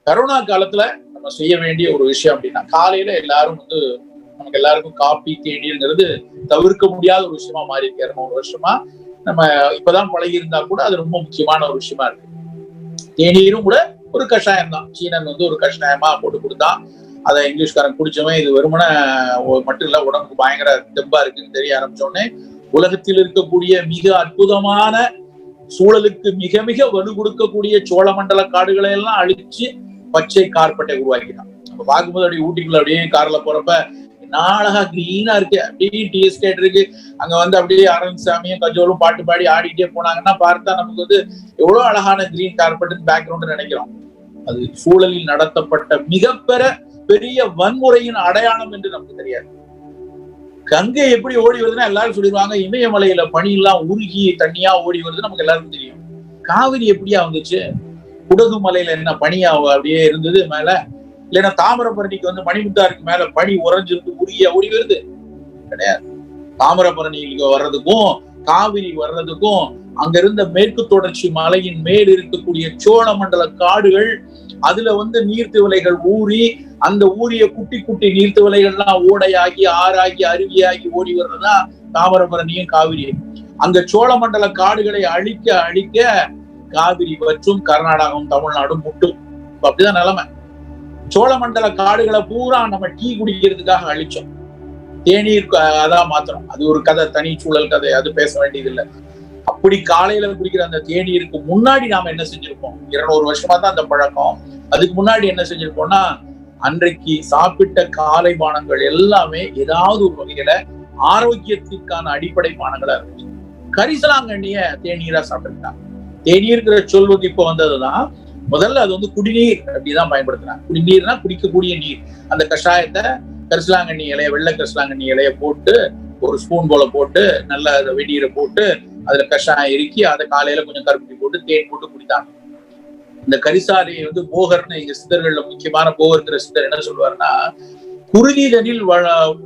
Corona காலத்துல நம்ம செய்ய வேண்டிய ஒரு விஷயம் அப்படின்னா, காலையில எல்லாரும் வந்து நமக்கு எல்லாருக்கும் காபி தேநீர்ங்கிறது தவிர்க்க முடியாத ஒரு விஷயமா மாறி இருக்கு. 200 வருஷமா நம்ம இப்பதான் பழகி இருந்தா கூட அது ரொம்ப முக்கியமான ஒரு விஷயமா இருக்கு. தேநீரும் கூட ஒரு கஷாயம் தான். சீனன் வந்து ஒரு கஷாயமா போட்டு கொடுத்தான். அதை இங்கிலீஷ்காரன் குடிச்சவன் இது வெறுமன மட்டும் இல்ல, உடம்புக்கு பயங்கர தெம்பா இருக்குன்னு தெரிய ஆரம்பிச்சோடனே உலகத்தில் இருக்கக்கூடிய மிக அற்புதமான சூழலுக்கு மிக மிக வலு கொடுக்கக்கூடிய சோழமண்டல காடுகளை எல்லாம் அழிச்சு பச்சை கார்பெட்டை உருவாக்கிட்டான். நம்ம பார்க்கும்போது அப்படியே ஊட்டிக்குள்ள அப்படியே கார்ல போறப்ப அழகா கிரீனா இருக்கு, அப்படியே டீ எஸ்டேட் இருக்கு. அங்க வந்து அப்படியே அரண்சாமியும் கஜோலும் பாட்டு பாடி ஆடிட்டே போனாங்கன்னா பார்த்தா நமக்கு வந்து எவ்வளவு அழகான கிரீன் கார்பெட் பேக்ரவுண்ட் நினைக்கிறோம். அது சூழலில் நடத்தப்பட்ட பெரிய வன்முறையின் அடையாளம் என்று நமக்கு தெரியாது. கங்கை எப்படி ஓடி வருதுன்னா எல்லாரும் சொல்லிடுவாங்க, இமயமலையில பனி எல்லாம் உருகி தண்ணியா ஓடி வருது, நமக்கு எல்லாருக்கும் தெரியும். காவிரி எப்படியா வந்துச்சு? குடகு மலையில என்ன பனியா அப்படியே இருந்தது மேல? இல்லைன்னா தாமிரபரணிக்கு வந்து மணிமுத்தாருக்கு மேல பனி உறைஞ்சிருந்து உருகியா ஓடி வருது? கிடையாது. தாமிரபரணிக்கு வர்றதுக்கும் காவிரி வர்றதுக்கும் அங்க இருந்த மேற்கு தொடர்ச்சி மலையின் மேல் இருக்கக்கூடிய சோழமண்டல காடுகள், அதுல வந்து நீர்த்திவலைகள் ஊறி, அந்த ஊரிய குட்டி குட்டி நீர்த்திவலைகள்லாம் ஓடையாகி ஆறாகி அருவியாகி ஓடி வர்றதா தாமிரபரணியும் காவிரியும். அங்க சோழமண்டல காடுகளை அழிக்க அழிக்க காவிரி மற்றும் கர்நாடகம் தமிழ்நாடும் முட்டும். அப்படிதான் நிலைமை. சோழமண்டல காடுகளை பூரா நம்ம டீ குடிக்கிறதுக்காக அழிச்சோம். தேநீர் அதான் மாத்திரம். அது ஒரு கதை, தனி சூழல் கதை, அது பேச வேண்டியது இல்லை. அப்படி காலையில குடிக்கிற அந்த தேநீருக்கு முன்னாடி நாம என்ன செஞ்சிருப்போம்? 200 வருஷமா தான் அந்த பழக்கம். அதுக்கு முன்னாடி என்ன செஞ்சிருப்போம்னா, அன்றைக்கு சாப்பிட்ட காலை பானங்கள் எல்லாமே ஏதாவது ஒரு வகையில ஆரோக்கியத்திற்கான அடிப்படை பானங்களா இருந்துச்சு. கரிசலாங்கண்ணிய தேநீரா சாப்பிட்டுருக்காங்க. தேநீர்ங்கிற சொல்வது இப்ப வந்ததுதான். முதல்ல அது வந்து குடிநீர் அப்படிதான் பயன்படுத்துறாங்க. குடிநீர்னா குடிக்கக்கூடிய நீர். அந்த கஷாயத்தை கரிசலாங்கண்ணி இலைய, வெள்ளை கரிசலாங்கண்ணி இலைய போட்டு ஒரு ஸ்பூன் போல போட்டு நல்லா வெந்நீரை போட்டு அதுல கஷாயம் இறுக்கி அதை காலையில கொஞ்சம் கருப்பட்டி போட்டு தேன் போட்டு குடித்தாங்க. இந்த கரிசாலையை வந்து போகர்னு எங்க சித்தர்கள்ல முக்கியமான போகர்ங்கிற சித்தர் என்ன சொல்லுவாருன்னா,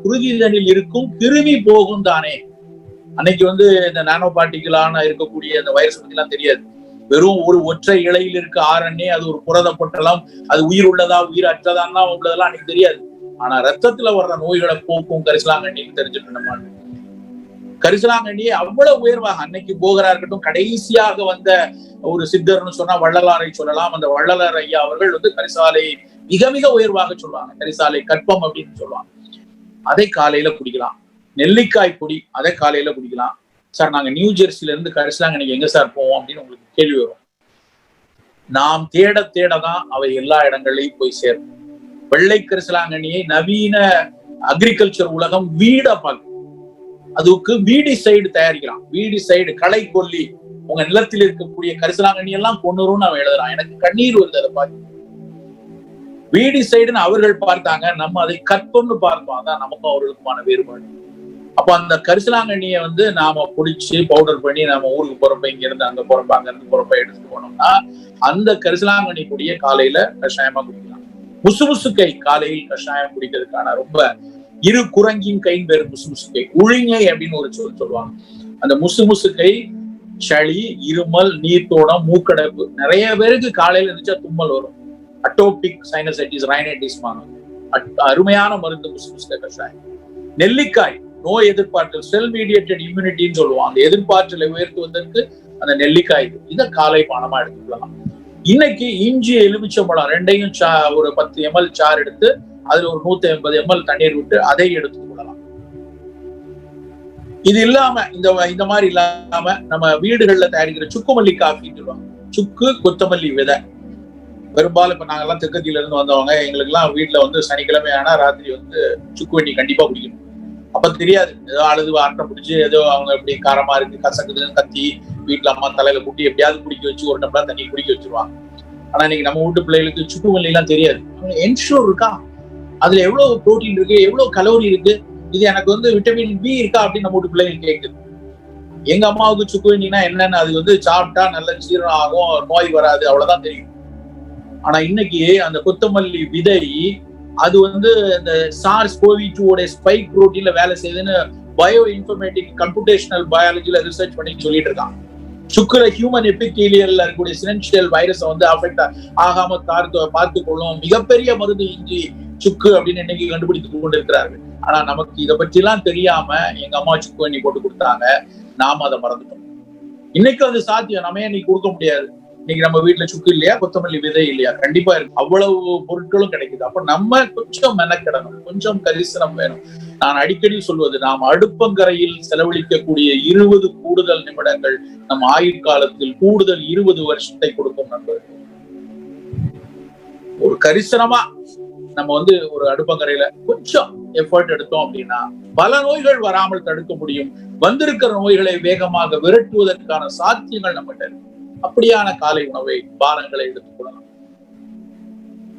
குருதிதனில் இருக்கும் கிருமி போகும் தானே. அன்னைக்கு வந்து இந்த நானோ பார்ட்டிகளான இருக்கக்கூடிய இந்த வைரஸ் பத்தி எல்லாம் தெரியாது. வெறும் ஒரு ஒற்றை இலையில் இருக்க RNA, அது ஒரு புரத பொட்டலம், அது உயிர் உள்ளதா உயிர் அற்றதான்னா உள்ளதெல்லாம் அன்னைக்கு தெரியாது. ஆனா ரத்தத்துல வர்ற நோய்களை போக்கும் கரிசலாங்கண்ணின்னு தெரிஞ்சுட்டு நம்ம கரிசலாங்கண்ணியை அவ்வளவு உயர்வாக அன்னைக்கு போகரா இருக்கட்டும், கடைசியாக வந்த ஒரு சித்தர்னு சொன்னா வள்ளலாரை சொல்லலாம். அந்த வள்ளலார் ஐயா அவர்கள் வந்து கரிசாலை மிக மிக உயர்வாக சொல்லுவாங்க. கரிசாலை கற்பம் அப்படின்னு சொல்லுவாங்க. அதை காலையில குடிக்கலாம். நெல்லிக்காய் பொடி அதை காலையில குடிக்கலாம். சார் நாங்க நியூ ஜெர்சில இருந்து கரிசலாங்கண்ணிக்கு எங்க சார் போவோம் அப்படின்னு உங்களுக்கு கேள்வி வரும். நாம் தேட தேடதான் அவை எல்லா இடங்களையும் போய் சேரும். வெள்ளை கரிசலாங்கண்ணியை நவீன அக்ரிகல்ச்சர் உலகம் வீடா பார்க்கும். அதுக்கு வீடிசைடு தயாரிக்கிறான். வீடிசைடு, களை கொல்லி உங்க நிலத்தில் இருக்கக்கூடிய கரிசலாங்கண்ணி எல்லாம் கொன்னுரும்னு அவன் எழுதுறான். எனக்கு கண்ணீர் வருது அதை பார்த்து. வீடிசைடுன்னு அவர்கள் பார்த்தாங்க, நம்ம அதை கற்பம்னு பார்த்தோம். அதான் நமக்கும் அவர்களுக்குமான வேறுபாடு. அப்ப அந்த கரிசலாங்கண்ணியை வந்து நாம பொடிச்சு பவுடர் பண்ணி நாம ஊருக்கு போறப்ப, இங்க இருந்து அங்க போறப்ப, அங்க இருந்து போறப்ப எடுத்துட்டு போனோம்னா அந்த கரிசலாங்கண்ணி பொடியை காலையில கஷாயமா குடிக்கலாம். முசுமுசுக்கை காலையில் கஷாயம் குடிக்கிறதுக்கான ரொம்ப இரு குரங்கின் கையின் பேரு முசுமுசுக்கை. உழிங்கை அப்படின்னு ஒரு சொல்லுவாங்க. அந்த முசுமுசுக்கை சளி, இருமல், நீர்த்தோடம், மூக்கடைப்பு, நிறைய பேருக்கு காலையில இருந்துச்சா தும்மல் வரும். அட்டோபிக் சைனசைட்டிஸ், ரைனைட்டிஸ், அருமையான மருந்து முசுமுசுக்கை கஷாயம். நெல்லிக்காய் நோய் எதிர்ப்பாற்றல், செல் மீடியேட்டட் இம்யூனிட்டின்னு சொல்லுவோம். அந்த எதிர்ப்பாற்றலை உயர்த்துவதற்கு அந்த நெல்லிக்காய், இதை காலை பானமா எடுத்துக்கலாம். இன்னைக்கு இஞ்சி, எலுமிச்சம்பழம் ரெண்டையும் ஒரு 10 ml சாறு எடுத்து அதுல ஒரு 150 ml தண்ணீர் விட்டு அதை எடுத்துக் கொள்ளலாம். இது இல்லாம இந்த மாதிரி இல்லாம நம்ம வீடுகள்ல தயாரிக்கிற சுக்குமல்லி காஃபின்னு சொல்லுவாங்க. சுக்கு, கொத்தமல்லி விதை. பெரும்பாலும் இப்ப நாங்கெல்லாம் தெற்கத்தில இருந்து வந்தவங்க, எங்களுக்கு எல்லாம் வீட்டுல வந்து சனிக்கிழமை ஆனா ராத்திரி வந்து சுக்கு வண்டி கண்டிப்பா குடிக்கணும். அப்ப தெரியாது, ஏதோ அழுது ஆட்டம் பிடிச்சு ஏதோ அவங்க எப்படி காரமா இருக்கு கசக்குதுன்னு கத்தி வீட்டுல அம்மா தலையில கூட்டி எப்படியாவது குடிக்க வச்சு ஒரு டம்ளர் தண்ணி குடிக்க வச்சிருவாங்க. ஆனா இன்னைக்கு நம்ம வீட்டு பிள்ளைகளுக்கு சுக்குமல்லி எல்லாம் தெரியாது. என்ஷூர் இருக்கா, அதுல எவ்வளவு புரோட்டீன் இருக்கு, எவ்வளவு கலோரி இருக்கு, இது எனக்கு வந்து விட்டமின் B இருக்கா அப்படின்னு நம்ம வீட்டு பிள்ளைகள் கேட்குது. எங்க அம்மாவுக்கு சுக்குவண்டினா என்னன்னு, அது வந்து சாப்பிட்டா நல்ல ஜீரணம் ஆகும், நோய் வராது, அவ்வளவுதான் தெரியும். ஆனா இன்னைக்கு அந்த கொத்தமல்லி விதை அது வந்து இந்த SARS-CoV-2 ஸ்பைக் புரோட்டீன்ல வேலை செய்யுதுன்னு பயோ இன்ஃபர்மேட்டிக் கம்ப்யூட்டேஷனல் பயாலஜில ரிசர்ச் பண்ணி சொல்லிட்டு இருக்கான். சுக்குல ஹியூமன் எபித்தீலியல்ல இருக்கக்கூடிய சினென்ஷியல் வைரஸை வந்து அஃபெக்ட் ஆகாம பார்த்து கொள்ளும் மிகப்பெரிய மருந்து இஞ்சி சுக்கு அப்படின்னு இன்னைக்கு கண்டுபிடித்து கொண்டிருக்கிறார்கள். ஆனா நமக்கு இதை பற்றி எல்லாம் தெரியாம எங்க அம்மா சுக்கு எண்ணி போட்டு கொடுத்தாங்க, நாம அதை மறந்துட்டோம். இன்னைக்கு அது சாத்தியம், நம்ம இன்னைக்கு கொடுக்க முடியாது. இன்னைக்கு நம்ம வீட்டுல சுக்கு இல்லையா, கொத்தமல்லி விதை இல்லையா, கண்டிப்பா இருக்கு. அவ்வளவு பொருட்களும் கிடைக்குது. அப்ப நம்ம கொஞ்சம் மெனக்கிடணும், கொஞ்சம் கரிசனம் வேணும். நான் அடிக்கடி சொல்வது, நாம் அடுப்பங்கரையில் செலவழிக்கக்கூடிய 20 கூடுதல் நிமிடங்கள் நம் ஆயுட்காலத்தில் கூடுதல் 20 வருஷத்தை கொடுக்கும் நண்பர்கள். ஒரு கரிசனமா நம்ம வந்து ஒரு அடுப்பங்கரையில கொஞ்சம் எஃபர்ட் எடுத்தோம் அப்படின்னா பல நோய்கள் வராமல் தடுக்க முடியும். வந்திருக்கிற நோய்களை வேகமாக விரட்டுவதற்கான சாத்தியங்கள் நம்மகிட்ட இருக்கு. அப்படியான காலை உணவை பானங்களை எடுத்துக்கொள்ளலாம்.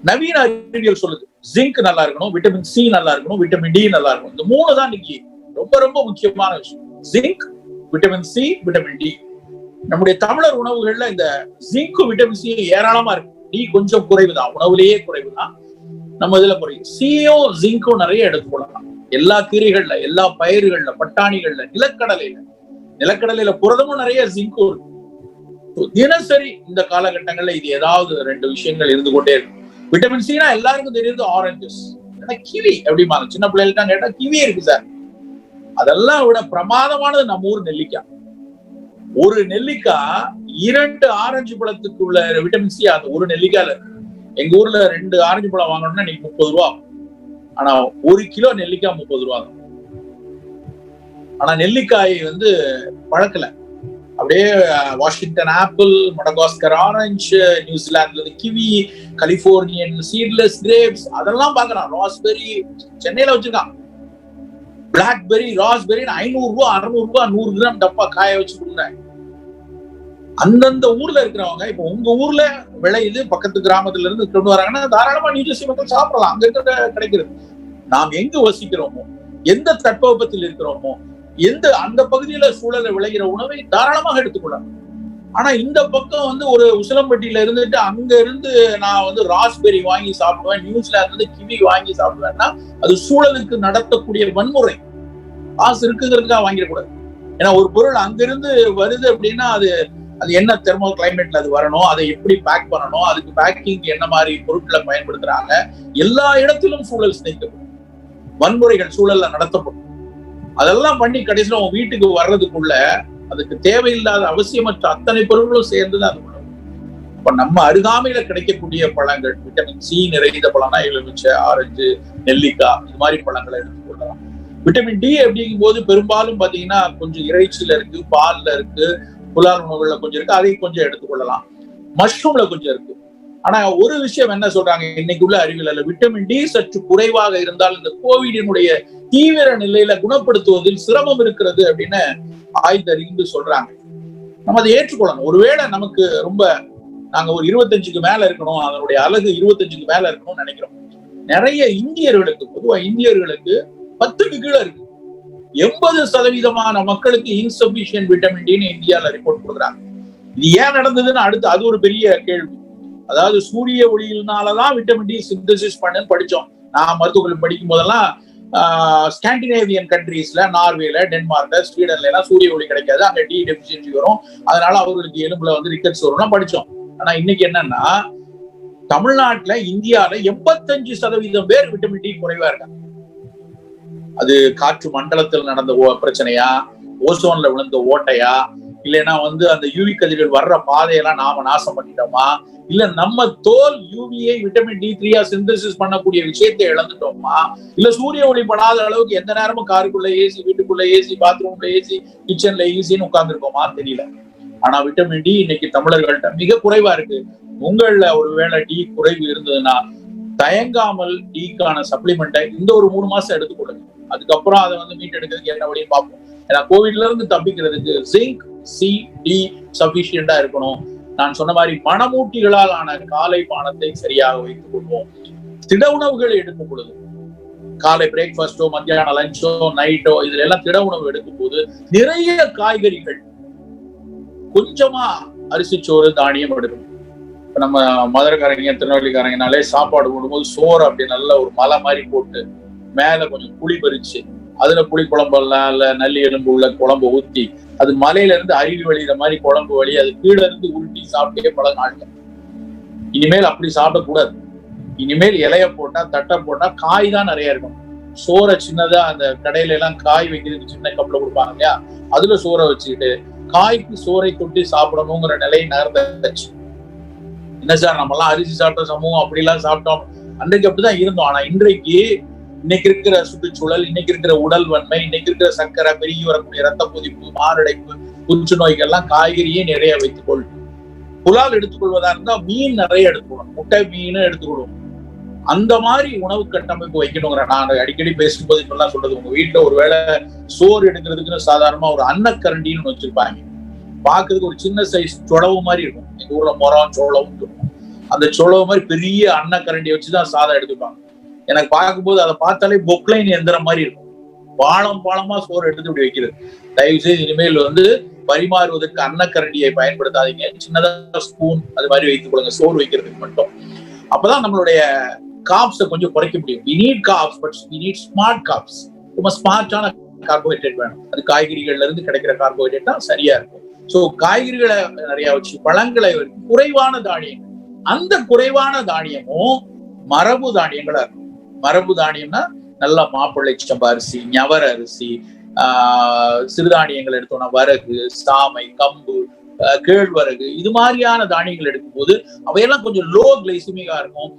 நவீன அறிவியல் சொல்லுது, ஜிங்க் நல்லா இருக்கணும், விட்டமின் சி நல்லா இருக்கணும், விட்டமின் டி நல்லா இருக்கணும். இந்த 3 தான் இன்னைக்கு ரொம்ப ரொம்ப முக்கியமான விஷயம். Zinc, vitamin C, vitamin D. நம்முடைய தமிழர் உணவுகள்ல இந்த ஜிங்க் விட்டமின் சி ஏராளமா இருக்கு. டி கொஞ்சம் குறைவுதான், உணவுலேயே குறைவுதான். நம்ம இதுல குறையும். சியும் ஜிங்கும் நிறைய எடுத்துக்கொள்ளலாம். எல்லா கீரைகள்ல, எல்லா பயிர்கள்ல, பட்டாணிகள்ல, நிலக்கடலையில புரதமும் நிறைய ஜிங்கும் இருக்கு. தினசரி இந்த காலகட்டங்கள்ல இது ஏதாவது 2 விஷயங்கள் இருந்து கொண்டே இருக்கு. விட்டமின் சினா எல்லாருக்கும் தெரியுது ஆரஞ்சஸ், கிவி எப்படிமா சின்ன பிள்ளைகள் கேட்டா கிவி இருக்கு சார். அதெல்லாம் விட பிரமாதமானது நம்ம ஊர் நெல்லிக்காய். ஒரு நெல்லிக்காய் 2 ஆரஞ்சு பழத்துக்கு உள்ள விட்டமின் சி அந்த ஒரு நெல்லிக்காயில. எங்க ஊர்ல 2 ஆரஞ்சு பழம் வாங்கணும்னா இன்னைக்கு 30 ரூபா. ஆனா 1 கிலோ நெல்லிக்காய் 30 ரூபா தான். ஆனா நெல்லிக்காய் வந்து பழக்கல. அப்படியே வாஷிங்டன் ஆப்பிள், மடகாஸ்கர் ஆரஞ்சு, நியூசிலாந்துல கிவி, கலிபோர்னியன் சீட்லெஸ் கிரேப்ஸ் அதெல்லாம் பாக்குறான். ராஸ்பெரி சென்னையில வச்சிருக்கான். பிளாக்பெரி, ராஸ்பெரி 500 ரூபா, 600 ரூபா 100 கிராம் டப்பா காய வச்சு கொடுக்குறாங்க. அந்தந்த ஊர்ல இருக்கிறவங்க இப்ப உங்க ஊர்ல விளையுது, பக்கத்து கிராமத்துல இருந்து கொண்டு வராங்கன்னா தாராளமா நியூஜெர்சி மக்கள் சாப்பிடலாம். அங்க இருக்கிற கிடைக்கிறது. நாம் எங்கு வசிக்கிறோமோ, எந்த தட்பவெப்பத்தில் இருக்கிறோமோ, அந்த பகுதியில சூழல விளைகிற உணவை தாராளமாக எடுத்துக்கொள்ளலாம். ஆனா இந்த பக்கம் வந்து ஒரு உசிலம்பட்டியில இருந்துட்டு அங்க இருந்து நான் வந்து ராஸ்பெரி வாங்கி சாப்பிடுவேன், நியூசிலாந்துல இருந்து கிவி வாங்கி சாப்பிடுவேன்னா அது சூழலுக்கு நடத்தக்கூடிய வன்முறை. காசு இருக்குங்கிறதுக்காக வாங்கிடக்கூடாது. ஏன்னா ஒரு பொருள் அங்கிருந்து வருது அப்படின்னா அது என்ன தெர்மோ கிளைமேட்ல அது வரணும், அதை எப்படி பேக் பண்ணணும், அதுக்கு பேக்கிங் என்ன மாதிரி பொருட்களை பயன்படுத்துறாங்க, எல்லா இடத்திலும் சூழல் சிதைக்கப்படும், வன்முறைகள் சூழல்ல நடத்தப்படும். அதெல்லாம் பண்ணி கடைசியில உங்க வீட்டுக்கு வர்றதுக்குள்ள அதுக்கு தேவையில்லாத அவசியமற்ற அத்தனை பொருட்களும் சேர்ந்துதான் அது உணவு. அப்ப நம்ம அருகாமையில கிடைக்கக்கூடிய பழங்கள், விட்டமின் சி நிறைந்த பழம்னா எலுமிச்சை, ஆரஞ்சு, நெல்லிக்காய், இது மாதிரி பழங்களை எடுத்துக்கொள்ளலாம். விட்டமின் டி அப்படிங்கும் போது பெரும்பாலும் பாத்தீங்கன்னா கொஞ்சம் இறைச்சியில இருக்கு, பால்ல இருக்கு, புலால் உணவுகள்ல கொஞ்சம் இருக்கு, அதை கொஞ்சம் எடுத்துக்கொள்ளலாம். மஷ்ரூம்ல கொஞ்சம் இருக்கு. ஆனா ஒரு விஷயம் என்ன சொல்றாங்க, இன்னைக்கு உள்ள அறிவியல் விட்டமின் டி சற்று குறைவாக இருந்தால் இந்த கோவிடினுடைய தீவிர நிலையில குணப்படுத்துவதில் சிரமம் இருக்கிறது அப்படின்னு ஆய்ந்தறிந்து சொல்றாங்க. நம்ம அதை ஏற்றுக்கொள்ளணும். ஒருவேளை நமக்கு ரொம்ப நாங்க ஒரு 25க்கு மேல இருக்கணும், அதனுடைய அழகு 25க்கு மேல இருக்கணும்னு நினைக்கிறோம். நிறைய இந்தியர்களுக்கு, பொதுவா இந்தியர்களுக்கு 10க்கு கீழே இருக்கு. 80% மக்களுக்கு இன்சபிஷியன்ட் விட்டமின் டி இந்தியால ரிப்போர்ட் கொடுக்குறாங்க. இது ஏன் நடந்ததுன்னு அடுத்து அது ஒரு பெரிய கேள்வி. அதாவது சூரிய ஒளியினாலதான் விட்டமின் டி சிந்தசிஸ் பண்ணுன்னு படிச்சோம். நான் மருத்துவர்கள் படிக்கும் போதெல்லாம் ஸ்காண்டினேவியன் கண்ட்ரீஸ்ல, நார்வேல, டென்மார்க்ல, ஸ்வீடன்ல எல்லாம் சூரிய ஒளி கிடைக்காது, அங்க டி டெபிஷியன்சி வரும், அதனால அவர்களுக்கு எலும்புல வந்து ரிக்கெட்ஸ் வரும்லாம் படிச்சோம். ஆனா இன்னைக்கு என்னன்னா தமிழ்நாட்டுல, இந்தியால 85% பேர் விட்டமின் டி குறைவா இருக்காங்க. அது காற்று மண்டலத்தில் நடந்த பிரச்சனையா, ஓசோன்ல விழுந்த ஓட்டையா, இல்லைன்னா வந்து அந்த யூவி கதிர்கள் வர்ற பாதையெல்லாம் நாம நாசம் பண்ணிட்டோமா, இல்ல நம்ம தோல் யூவியை விட்டமின் D3 சிந்தசிஸ் பண்ணக்கூடிய விஷயத்தை இழந்துட்டோமா, இல்ல சூரிய ஒளி படாத அளவுக்கு எந்த நேரமும் காருக்குள்ள ஏசி, வீட்டுக்குள்ள ஏசி, பாத்ரூம்ல ஏசி, கிச்சன்ல ஏசின்னு உட்கார்ந்துருக்கோமா தெரியல. ஆனா விட்டமின் டி இன்னைக்கு தமிழர்கள்ட்ட மிக குறைவா இருக்கு. உங்கள ஒருவேளை டி குறைவு இருந்ததுன்னா தயங்காமல் டிக்கான சப்ளிமெண்ட்டை இந்த ஒரு 3 மாசம் எடுத்துக்கொள்ளுங்க. அதுக்கப்புறம் அதை வந்து மீட் எடுக்கிறதுக்கு என்ன வழியும் பார்ப்போம். ஏன்னா கோவிட்ல இருந்து தப்பிக்கிறதுக்கு ஜிங்க், சி, டி சபிஷியண்டா இருக்கணும். நான் சொன்ன மாதிரி மணமூட்டிகளால் ஆன காலை பானத்தை சரியாக வைத்துக் கொள்வோம். திட உணவுகளை எடுக்கும் பொழுது, காலை பிரேக்ஃபாஸ்டோ, மத்தியான லஞ்சோ, நைட்டோ, இதுல எல்லாம் திட உணவு எடுக்கும் போது நிறைய காய்கறிகள், கொஞ்சமா அரிசிச்சோறு, தானியம் எடுக்கணும். இப்ப நம்ம மதுரைக்காரங்க, திருநெல்வேலிக்காரங்கனாலே சாப்பாடு போடும்போது சோறு அப்படி நல்ல ஒரு மலை மாதிரி போட்டு மேல கொஞ்சம் புளி பறிச்சு அதுல புளி குழம்பெல்லாம் இல்ல நல்லி எலும்பு உள்ள குழம்பு ஊத்தி அது மலையில இருந்து அருவி வழிகிற மாதிரி குழம்பு வழி அது கீழே இருந்து உருட்டி சாப்பிட்டே பல நாட்கள். இனிமேல் அப்படி சாப்பிடக்கூடாது. இனிமேல் இலைய போட்டா தட்டை போட்டா காய் தான் நிறைய இருக்கும். சோறை சின்னதா அந்த கடையில எல்லாம் காய் வைக்கிறதுக்கு சின்ன கப்ல கொடுப்பாங்க இல்லையா, அதுல சோறை வச்சுக்கிட்டு காய்க்கு சோறை தொட்டி சாப்பிடணுங்கிற நிலையை நகர்ந்தாச்சு. என்ன சார் நம்ம எல்லாம் அரிசி சாப்பிட்ட சமூகம் அப்படி எல்லாம் சாப்பிட்டோம், அன்றைக்கு அப்படிதான் இருந்தோம். ஆனா இன்னைக்கு இருக்கிற சுற்றுச்சூழல், இன்னைக்கு இருக்கிற உடல் வன்மை, இன்னைக்கு இருக்கிற சர்க்கரை, பெருகி வரக்கூடிய ரத்த கொதிப்பு, மாரடைப்பு, புற்று நோய்கள்லாம் காய்கறியே நிறைய வைத்துக் கொள்ளும். புலால் எடுத்துக்கொள்வதா இருந்தா மீன் நிறைய எடுத்துக்கணும், முட்டை மீன் எடுத்துக்கொள்வோம். அந்த மாதிரி உணவு கட்டமைப்பு வைக்கணுங்கிற நான் அடிக்கடி பேசும்போது இப்பெல்லாம் சொல்றது, உங்க வீட்டுல ஒருவேளை சோறு எடுக்கிறதுக்குன்னு சாதாரணமா ஒரு அன்னக்கரண்டின்னு வச்சிருப்பாங்க. பாக்குறதுக்கு ஒரு சின்ன சைஸ் சொளவு மாதிரி இருக்கும். எங்க ஊர்ல மொரம் சோளவும் இருக்கும். அந்த சொளவு மாதிரி பெரிய அன்னக்கரண்டியை வச்சுதான் சாதம் எடுத்துப்பாங்க. எனக்கு பார்க்கும்போது அதை பார்த்தாலே பொக்லைன் எந்திரம் மாதிரி இருக்கும். பாளமா சோறு எடுத்து இப்படி வைக்கிறது. தயவு செய்து இனிமேல் பரிமாறுவதற்கு அன்னக்கரண்டியை பயன்படுத்தாதீங்க. சின்னதா ஸ்பூன் அது மாதிரி வைத்துக் கொள்ளுங்க சோறு வைக்கிறதுக்கு மட்டும். அப்பதான் நம்மளுடைய கார்ப்ஸை கொஞ்சம் குறைக்க முடியும். we need carbs but we need smart carbs. ரொம்ப ஸ்மார்ட்டான கார்போஹைட்ரேட் வேணும். அது காய்கறிகள்ல இருந்து கிடைக்கிற கார்போஹைட்ரேட் தான் சரியா இருக்கும். சோ காய்கறிகளை நிறைய வச்சு, பழங்களை குறைவான தானியங்கள், அந்த குறைவான தானியமும் மரபு தானியங்களா இருக்கும். மரபு தானியம்னா நல்லா மாப்பிள்ளை சம்பா அரிசி, ஞவர அரிசி, சிறுதானியங்கள் எடுத்தோம்னா வரகு, சாமை, கம்பு, கேழ்வரகு, இது மாதிரியான தானியங்கள் எடுக்கும் போது அவையெல்லாம் கொஞ்சம் லோ கிளைசிமிக்கா இருக்கும்.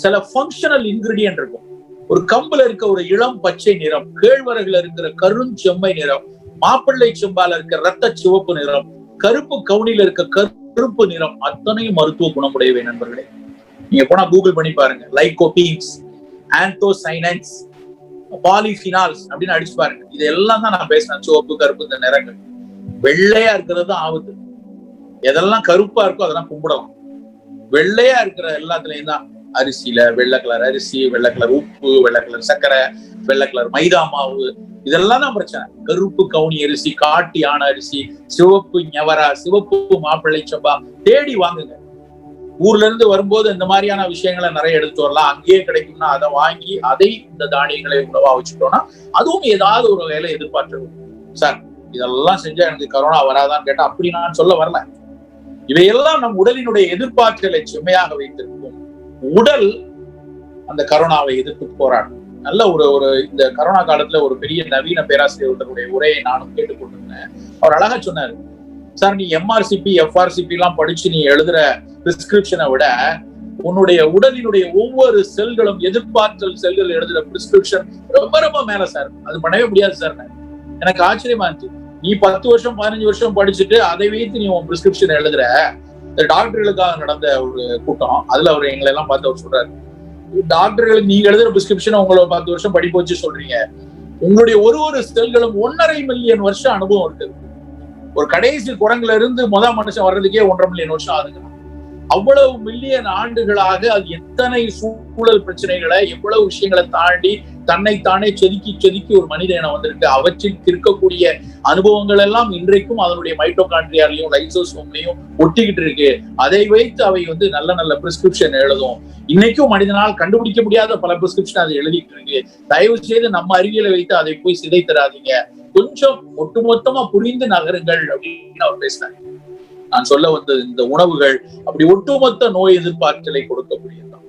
சில ஃபங்க்ஷனல் இன்கிரிடியன்ட் இருக்கும். ஒரு கம்புல இருக்க ஒரு இளம் பச்சை நிறம், கேழ்வரகுல இருக்கிற கருஞ்செம்மை நிறம், மாப்பிள்ளை செம்பால இருக்க ரத்த சிவப்பு நிறம், கருப்பு கவுனில இருக்க கருப்பு நிறம், அத்தனையும் மருத்துவ குணமுடையவை நண்பர்களே. நீங்க போனா கூகுள் பண்ணி பாருங்க, லைகோபீன்ஸ், ஆந்தோசைனன்ஸ், பாலிஃபினால்ஸ் அப்படின்னு அடிச்சு பாருங்க. இதெல்லாம் தான் நான் பேசினேன். சிவப்பு, கருப்பு, இந்த நிறங்கள். வெள்ளையா இருக்கிறது தான் ஆபத்து. எதெல்லாம் கருப்பா இருக்கோ அதெல்லாம் கும்பிடலாம். வெள்ளையா இருக்கிற எல்லாத்துலயும் தான், அரிசியில வெள்ளை கலர் அரிசி, வெள்ளை கலர் உப்பு, வெள்ளை கலர் சர்க்கரை, வெள்ளை கலர் மைதா மாவு, இதெல்லாம் தான் பிரச்சனை. கருப்பு கவுனி அரிசி, காட்டு யானை அரிசி, சிவப்பு ஞவரா, சிவப்பு மாப்பிள்ளை சம்பா தேடி வாங்குங்க. ஊர்ல இருந்து வரும்போது இந்த மாதிரியான விஷயங்களை நிறைய எடுத்து வரலாம். அங்கேயே கிடைக்கும்னா அதை வாங்கி அதை இந்த தானியங்களை உணவா வச்சுட்டோம்னா அதுவும் ஏதாவது ஒரு வேலை எதிர்பார்த்து. சார் இதெல்லாம் செஞ்சா எனக்கு கரோனா வராதான்னு கேட்டா அப்படி நான் சொல்ல வரல. இவையெல்லாம் நம் உடலினுடைய எதிர்பார்ப்புகளை செம்மையாக வைத்திருக்கும். உடல் அந்த கரோனாவை எதிர்த்து போராடும். நல்ல ஒரு இந்த கரோனா காலத்துல ஒரு பெரிய நவீன பேராசிரியர்களுடைய உரையை நானும் கேட்டுக்கொண்டிருந்தேன். அவர் அழகா சொன்னாரு, சார் நீ எம்ஆர்சிபி, எஃப்ஆர்சிபி எல்லாம் படிச்சு நீ எழுதுற பிரிஸ்கிரிப்ஷனை விட உன்னுடைய உடலினுடைய ஒவ்வொரு செல்களும், எதிர்பார்த்தல் செல்கள் எழுதுற பிரிஸ்கிரிப்ஷன் ரொம்ப ரொம்ப மேல சார். அது பண்ணவே முடியாது சார். எனக்கு ஆச்சரியமா இருந்துச்சு. நீ 10 வருஷம் 15 வருஷம் படிச்சுட்டு அதை வைத்து நீ உன் பிரிஸ்கிரிப்ஷன் எழுதுற. டாக்டர்களுக்காக நடந்த ஒரு கூட்டம், அதுல அவர் எங்களை எல்லாம் பார்த்து அவர் சொல்றாரு, டாக்டர்களுக்கு நீங்க எழுதுற பிரிஸ்கிரிப்ஷன் உங்களை 10 வருஷம் படிப்பு வச்சு சொல்றீங்க. உங்களுடைய ஒரு செல்களும் 1.5 மில்லியன் வருஷம் அனுபவம் இருக்குது. ஒரு கடைசி குரங்குல இருந்து மனுஷன் வர்றதுக்கே 1.5 மில்லியன் வருஷம் ஆகுது. அவ்வளவு மில்லியன் ஆண்டுகளாக அது எத்தனை சூழல் பிரச்சனைகளை, எவ்வளவு விஷயங்களை தாண்டி தன்னைத்தானே செதுக்கி ஒரு மனித இனம் வந்திருக்கு. அவற்றில் இருக்கக்கூடிய அனுபவங்கள் எல்லாம் இன்றைக்கும் அதனுடைய மைட்டோகாண்ட்ரியாலையும் லைசோசோம்லையும் ஒட்டிக்கிட்டு இருக்கு. அதை வைத்து அவை நல்ல நல்ல பிரிஸ்கிரிப்ஷன் எழுதும். இன்னைக்கும் மனிதனால் கண்டுபிடிக்க முடியாத பல பிரிஸ்கிரிப்ஷன் அது எழுதிட்டு இருக்கு. தயவு செய்து நம்ம அறிவியலை வைத்து அதை போய் சிதை தராதீங்க, கொஞ்சம் ஒட்டுமொத்தமா புரிந்து நகருங்கள் அப்படின்னு அவர் பேசினாங்க. நான் சொல்ல வந்தது, இந்த உணவுகள் அப்படி ஒட்டுமொத்த நோய் எதிர்ப்பாற்றலை கொடுக்கக்கூடியதுதான்.